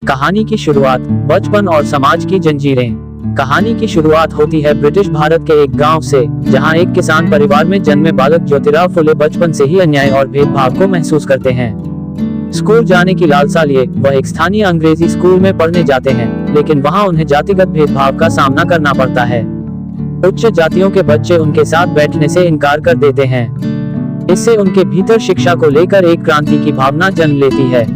कहानी की शुरुआत, बचपन और समाज की जंजीरें। कहानी की शुरुआत होती है ब्रिटिश भारत के एक गांव से, जहां एक किसान परिवार में जन्मे बालक ज्योतिराव फुले बचपन से ही अन्याय और भेदभाव को महसूस करते हैं। स्कूल जाने की लालसा लिए वह एक स्थानीय अंग्रेजी स्कूल में पढ़ने जाते हैं, लेकिन वहां उन्हें जातिगत भेदभाव का सामना करना पड़ता है। उच्च जातियों के बच्चे उनके साथ बैठने से इनकार कर देते हैं। इससे उनके भीतर शिक्षा को लेकर एक क्रांति की भावना जन्म लेती है।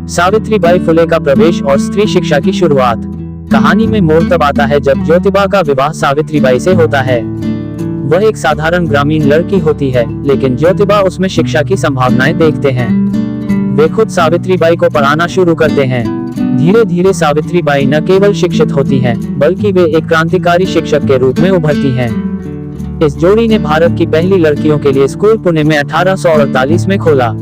सावित्रीबाई फुले का प्रवेश और स्त्री शिक्षा की शुरुआत। कहानी में मोड़ तब आता है जब ज्योतिबा का विवाह सावित्रीबाई से होता है। वह एक साधारण ग्रामीण लड़की होती है, लेकिन ज्योतिबा उसमें शिक्षा की संभावनाएं देखते हैं। वे खुद सावित्रीबाई को पढ़ाना शुरू करते हैं। धीरे धीरे सावित्रीबाई न केवल शिक्षित होती हैं, बल्कि वे एक क्रांतिकारी शिक्षक के रूप में उभरती हैं। इस जोड़ी ने भारत की पहली लड़कियों के लिए स्कूल पुणे में 1848 में खोला।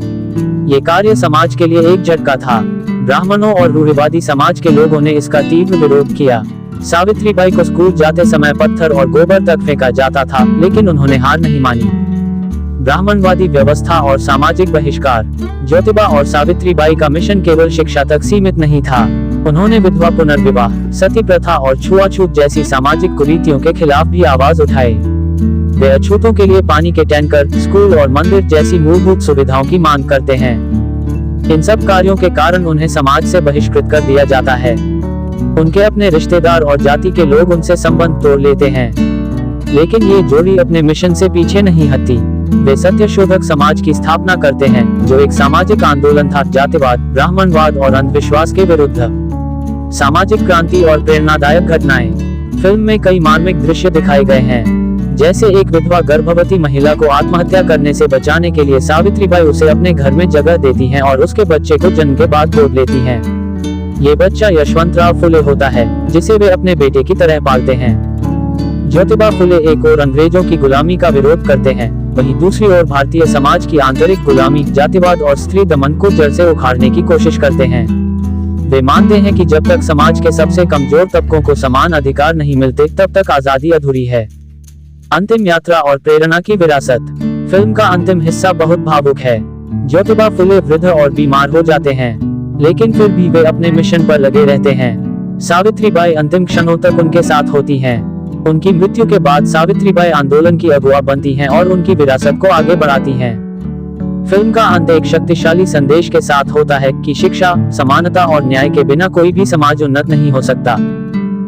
ये कार्य समाज के लिए एक झटका था। ब्राह्मणों और रूढ़िवादी समाज के लोगों ने इसका तीव्र विरोध किया। सावित्रीबाई को स्कूल जाते समय पत्थर और गोबर तक फेंका जाता था, लेकिन उन्होंने हार नहीं मानी। ब्राह्मणवादी व्यवस्था और सामाजिक बहिष्कार। ज्योतिबा और सावित्रीबाई का मिशन केवल शिक्षा तक सीमित नहीं था। उन्होंने विधवा पुनर्विवाह, सती प्रथा और छुआछूत जैसी सामाजिक कुरीतियों के खिलाफ भी आवाज उठाई। वे अछूतों के लिए पानी के टैंकर, स्कूल और मंदिर जैसी मूलभूत सुविधाओं की मांग करते हैं। इन सब कार्यों के कारण उन्हें समाज से बहिष्कृत कर दिया जाता है। उनके अपने रिश्तेदार और जाति के लोग उनसे संबंध तोड़ लेते हैं। लेकिन ये जोड़ी अपने मिशन से पीछे नहीं हटती। वे सत्यशोधक समाज की स्थापना करते हैं, जो एक सामाजिक आंदोलन था जातिवाद, ब्राह्मणवाद और अंधविश्वास के विरुद्ध। सामाजिक क्रांति और प्रेरणादायक घटनाएं। फिल्म में कई मार्मिक दृश्य दिखाए गए हैं, जैसे एक विधवा गर्भवती महिला को आत्महत्या करने से बचाने के लिए सावित्रीबाई उसे अपने घर में जगह देती हैं और उसके बच्चे को जन्म के बाद गोद लेती हैं। ये बच्चा यशवंतराव फुले होता है, जिसे वे अपने बेटे की तरह पालते हैं। ज्योतिबा फुले एक और अंग्रेजों की गुलामी का विरोध करते हैं, वहीं दूसरी ओर भारतीय समाज की आंतरिक गुलामी, जातिवाद और स्त्री दमन को जड़ से उखाड़ने की कोशिश करते हैं। वे मानते हैं कि जब तक समाज के सबसे कमजोर तबकों को समान अधिकार नहीं मिलते, तब तक आजादी अधूरी है। अंतिम यात्रा और प्रेरणा की विरासत। फिल्म का अंतिम हिस्सा बहुत भावुक है। ज्योतिबा फुले वृद्ध और बीमार हो जाते हैं, लेकिन फिर भी वे अपने मिशन पर लगे रहते हैं। सावित्रीबाई अंतिम क्षणों तक उनके साथ होती हैं। उनकी मृत्यु के बाद सावित्रीबाई आंदोलन की अगुवा बनती हैं और उनकी विरासत को आगे बढ़ाती हैं। फिल्म का अंत एक शक्तिशाली संदेश के साथ होता है कि शिक्षा, समानता और न्याय के बिना कोई भी समाज उन्नत नहीं हो सकता,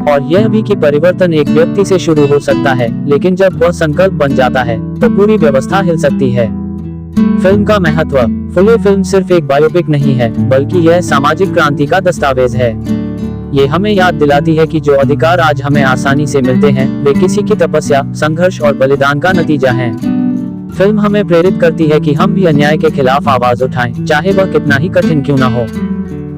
और यह भी कि परिवर्तन एक व्यक्ति से शुरू हो सकता है, लेकिन जब वह संकल्प बन जाता है तो पूरी व्यवस्था हिल सकती है। फिल्म का महत्व। फुले फिल्म सिर्फ एक बायोपिक नहीं है, बल्कि यह सामाजिक क्रांति का दस्तावेज है। ये हमें याद दिलाती है कि जो अधिकार आज हमें आसानी से मिलते हैं, वे किसी की तपस्या, संघर्ष और बलिदान का नतीजा हैं। फिल्म हमें प्रेरित करती है कि हम भी अन्याय के खिलाफ आवाज उठाएं, चाहे वह कितना ही कठिन क्यों न हो।